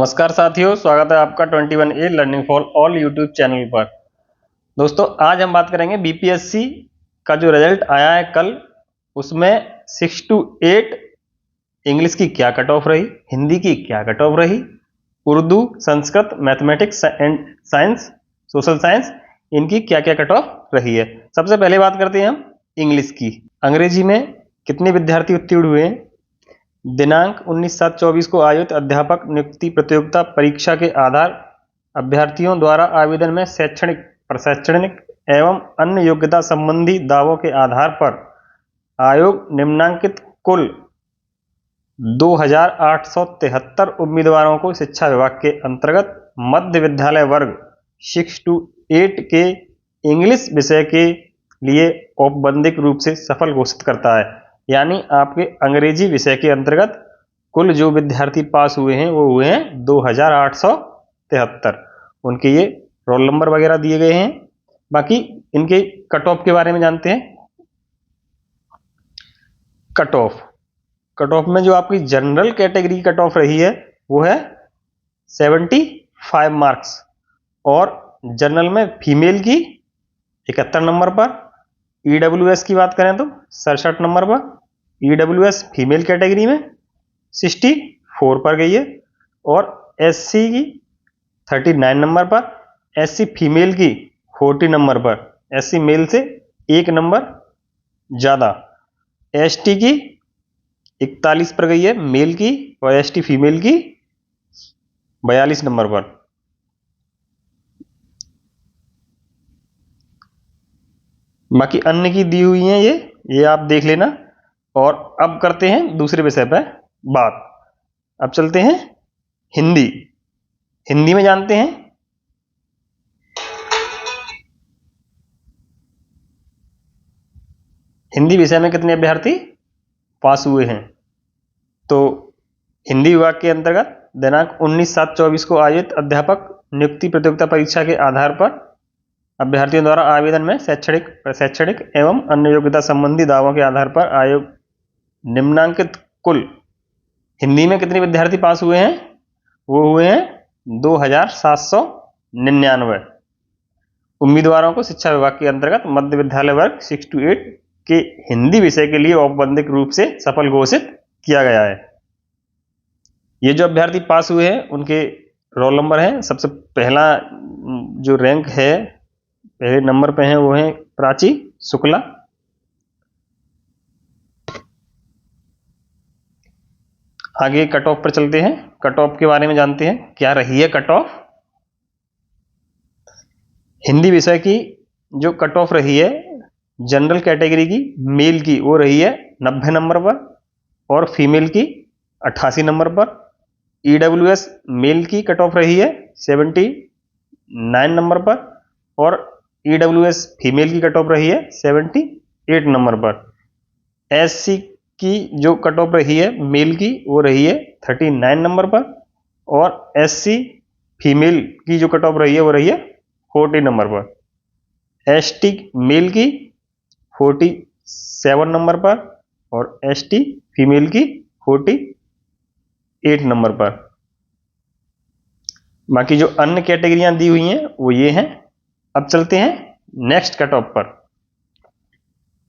नमस्कार साथियों, स्वागत है आपका 21A learning for all YouTube channel पर। दोस्तों, आज हम बात करेंगे बीपीएससी का जो रिजल्ट आया है कल, उसमें 6 to 8 इंग्लिश की क्या कट ऑफ रही, हिंदी की क्या कट ऑफ रही, Urdu, Sanskrit, mathematics and science, social science, इनकी क्या क्या कट ऑफ रही है। सबसे पहले बात करते हैं हम इंग्लिश की। अंग्रेजी में कितने विद्यार्थी उत्तीर्ण हुए हैं? दिनांक 19/7/24 को आयोजित अध्यापक नियुक्ति प्रतियोगिता परीक्षा के आधार अभ्यर्थियों द्वारा आवेदन में शैक्षणिक, प्रशैक्षणिक एवं अन्य योग्यता संबंधी दावों के आधार पर आयोग निम्नांकित कुल 2873 उम्मीदवारों को शिक्षा विभाग के अंतर्गत मध्य विद्यालय वर्ग 6 to 8 के इंग्लिश विषय के लिए औपबंधिक रूप से सफल घोषित करता है। यानी आपके अंग्रेजी विषय के अंतर्गत कुल जो विद्यार्थी पास हुए हैं वो हुए हैं 2873। उनके ये रोल नंबर वगैरह दिए गए हैं। बाकी इनके कट ऑफ के बारे में जानते हैं। कट ऑफ में जो आपकी जनरल कैटेगरी कट ऑफ रही है वो है 75 मार्क्स और जनरल में फीमेल की 71 नंबर पर। ईडब्ल्यूएस की बात करें तो 67 नंबर पर। ईडब्ल्यूएस फीमेल कैटेगरी में 64 पर गई है और एससी की 39 नंबर पर, एससी फीमेल की 40 नंबर पर, एससी मेल से 1 नंबर ज़्यादा। एसटी की 41 पर गई है मेल की और एसटी फीमेल की 42 नंबर पर। बाकी अन्य की दी हुई हैं ये आप देख लेना। और अब करते हैं दूसरे विषय पर बात। अब चलते हैं हिंदी में जानते हैं हिंदी विषय में कितने अभ्यर्थी पास हुए हैं। तो हिंदी विभाग के अंतर्गत दिनांक 19/7/24 को आयोजित अध्यापक नियुक्ति प्रतियोगिता परीक्षा के आधार पर अभ्यर्थियों द्वारा आवेदन में शैक्षणिक, प्रशैक्षणिक एवं अन्य योग्यता संबंधी दावों के आधार पर आयोग निम्नांकित कुल हिंदी में कितने विद्यार्थी पास हुए हैं? वो हुए हैं 2799 उम्मीदवारों को शिक्षा विभाग के अंतर्गत मध्य विद्यालय वर्ग 6 to 8 के हिंदी विषय के लिए औपबंधिक रूप से सफल घोषित किया गया है। ये जो अभ्यर्थी पास हुए हैं उनके रोल नंबर है। सबसे पहला जो रैंक है, पहले नंबर पे है वो है प्राची शुक्ला। आगे कट ऑफ पर चलते हैं। कट ऑफ के बारे में जानते हैं क्या रही है कट ऑफ। हिंदी विषय की जो कट ऑफ रही है जनरल कैटेगरी की मेल की वो रही है 90 नंबर पर और फीमेल की 88 नंबर पर। ईडब्ल्यूएस मेल की कट ऑफ रही है 79 नंबर पर और ईडब्ल्यूएस फीमेल की कट ऑफ रही है 78 नंबर पर। एससी की जो कट ऑफ रही है मेल की वो रही है 39 नंबर पर और एससी फीमेल की जो कट ऑफ रही है वो रही है 40 नंबर पर। एसटी मेल की 47 नंबर पर और एसटी फीमेल की 48 नंबर पर। बाकी जो अन्य कैटेगरियां दी हुई हैं वो ये हैं। अब चलते हैं नेक्स्ट कट ऑफ पर।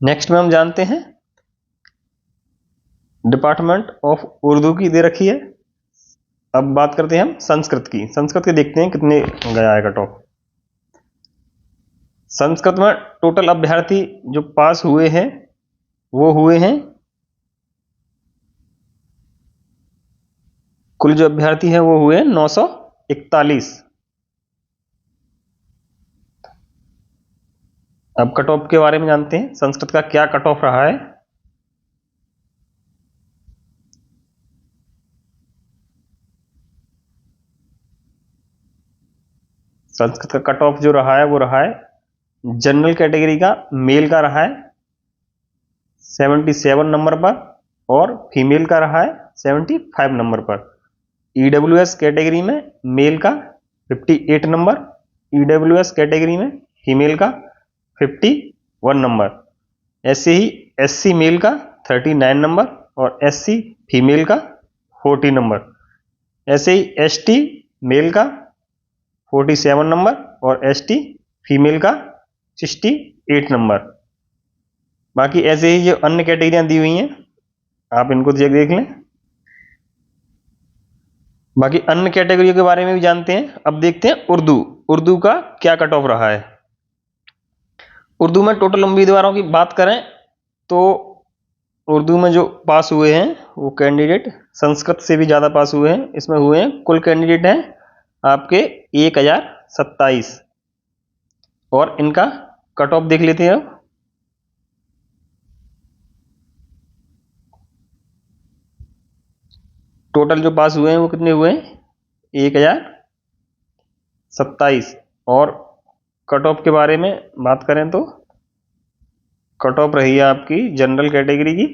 नेक्स्ट में हम जानते हैं डिपार्टमेंट ऑफ उर्दू की दे रखी है। अब बात करते हैं हम संस्कृत की। संस्कृत के देखते हैं कितने गया है कट ऑफ। संस्कृत में टोटल अभ्यर्थी जो पास हुए हैं वो हुए हैं, कुल जो अभ्यर्थी हैं वो हुए 941। अब कट ऑफ के बारे में जानते हैं संस्कृत का क्या कट ऑफ रहा है। संस्कृत का कट ऑफ जो रहा है वो रहा है जनरल कैटेगरी का मेल का रहा है 77 नंबर पर और फीमेल का रहा है 75 नंबर पर। ईडब्ल्यूएस कैटेगरी में मेल का 58 नंबर, ईडब्ल्यूएस कैटेगरी में फीमेल का 51 नंबर, ऐसे ही एससी मेल का 39 नंबर और एससी फीमेल का 40 नंबर। ऐसे ही एसटी मेल का 47 नंबर और एसटी फीमेल का 68 नंबर। बाकी ऐसे ही जो अन्य कैटेगरियां दी हुई हैं आप इनको देख लें। बाकी अन्य कैटेगरी के बारे में भी जानते हैं। अब देखते हैं उर्दू का क्या कट ऑफ रहा है। उर्दू में टोटल उम्मीदवारों की बात करें तो उर्दू में जो पास हुए हैं वो कैंडिडेट संस्कृत से भी ज़्यादा पास हुए हैं। इसमें हुए हैं कुल कैंडिडेट हैं आपके 1027 और इनका कट ऑफ देख लेते हैं। अब टोटल जो पास हुए हैं वो कितने हुए हैं 1027 और कट ऑफ के बारे में बात करें तो कट ऑफ रही है आपकी जनरल कैटेगरी की।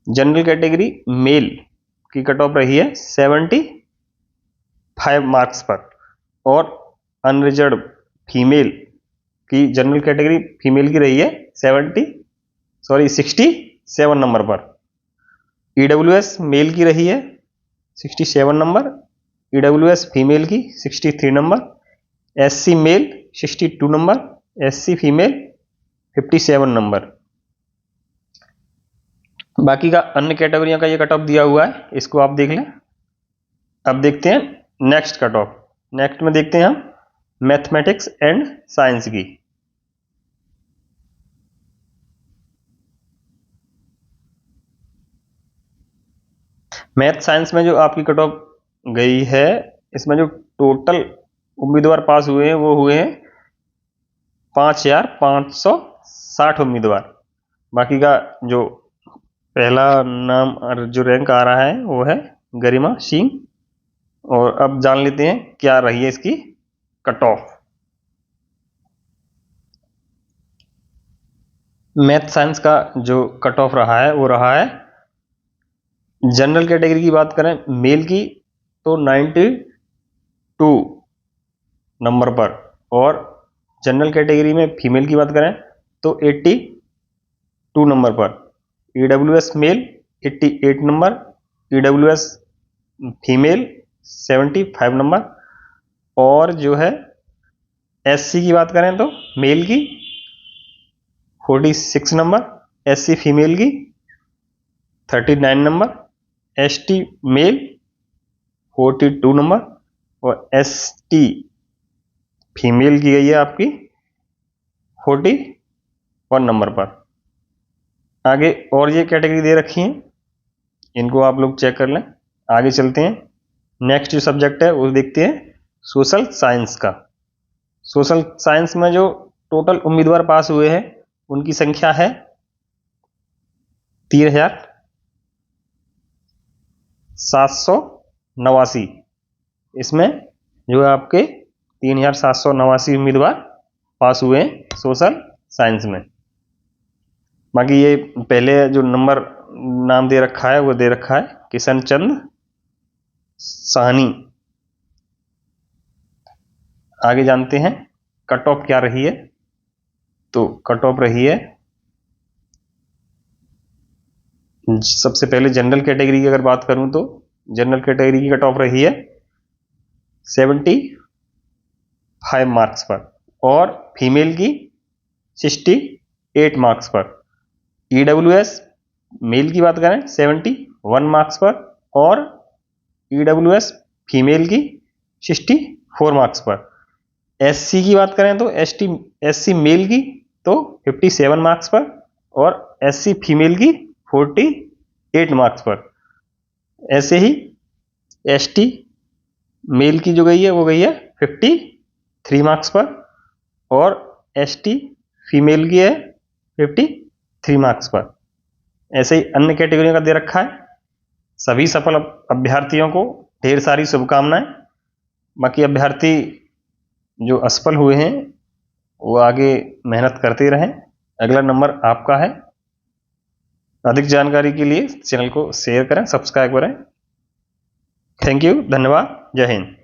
जनरल कैटेगरी मेल की कट ऑफ रही है 75 मार्क्स पर और अनरिजर्व फीमेल की जनरल कैटेगरी फीमेल की रही है 67 नंबर पर। ईडब्ल्यूएस मेल की रही है 67 नंबर, ईडब्ल्यूएस फीमेल की 63 number, SC male 62 number, SC female 57 number. बाकी का अन्य कैटेगरियों का ये कट ऑफ दिया हुआ है, इसको आप देख लें। अब देखते हैं नेक्स्ट कट ऑफ। नेक्स्ट में देखते हैं हम मैथमेटिक्स एंड साइंस की। मैथ साइंस में जो आपकी कट ऑफ गई है इसमें जो टोटल उम्मीदवार पास हुए हैं वो हुए हैं 5560 उम्मीदवार। बाकी का जो पहला नाम और जो रैंक आ रहा है वो है गरिमा सिंह। और अब जान लेते हैं क्या रही है इसकी कट ऑफ। मैथ साइंस का जो कट ऑफ रहा है वो रहा है, जनरल कैटेगरी की बात करें मेल की तो 92 नंबर पर और जनरल कैटेगरी में फीमेल की बात करें तो 82 नंबर पर। EWS male 88 number, EWS female 75 number और जो है एससी की बात करें तो मेल की 46 नंबर, एससी फीमेल की 39 नंबर, एसटी मेल 42 नंबर और एसटी फीमेल की गई है आपकी 41 नंबर पर। आगे और ये कैटेगरी दे रखी है, इनको आप लोग चेक कर लें। आगे चलते हैं, नेक्स्ट जो सब्जेक्ट है वो देखते हैं सोशल साइंस का। सोशल साइंस में जो टोटल उम्मीदवार पास हुए हैं उनकी संख्या है 3789। इसमें जो आपके 3789 उम्मीदवार पास हुए हैं सोशल साइंस में। बाकी ये पहले जो नंबर नाम दे रखा है वो दे रखा है किशन चंद साहनी। आगे जानते हैं कट ऑफ क्या रही है। तो कट ऑफ रही है सबसे पहले जनरल कैटेगरी की अगर बात करूं तो जनरल कैटेगरी की कट ऑफ रही है 75 मार्क्स पर और फीमेल की 68 मार्क्स पर। ईडब्ल्यूएस मेल की बात करें 71 मार्क्स पर और ईडब्ल्यूएस फीमेल की 64 मार्क्स पर। एससी की बात करें तो एससी मेल की तो 57 मार्क्स पर और एससी फीमेल की 48 मार्क्स पर। ऐसे ही एसटी मेल की जो गई है वो गई है 53 मार्क्स पर और एसटी फीमेल की है 53 मार्क्स पर। ऐसे ही अन्य कैटेगरियों का दे रखा है। सभी सफल अभ्यर्थियों को ढेर सारी शुभकामनाएं। बाकी अभ्यर्थी जो असफल हुए हैं वो आगे मेहनत करते रहें, अगला नंबर आपका है। अधिक जानकारी के लिए चैनल को शेयर करें, सब्सक्राइब करें। थैंक यू, धन्यवाद, जय हिंद।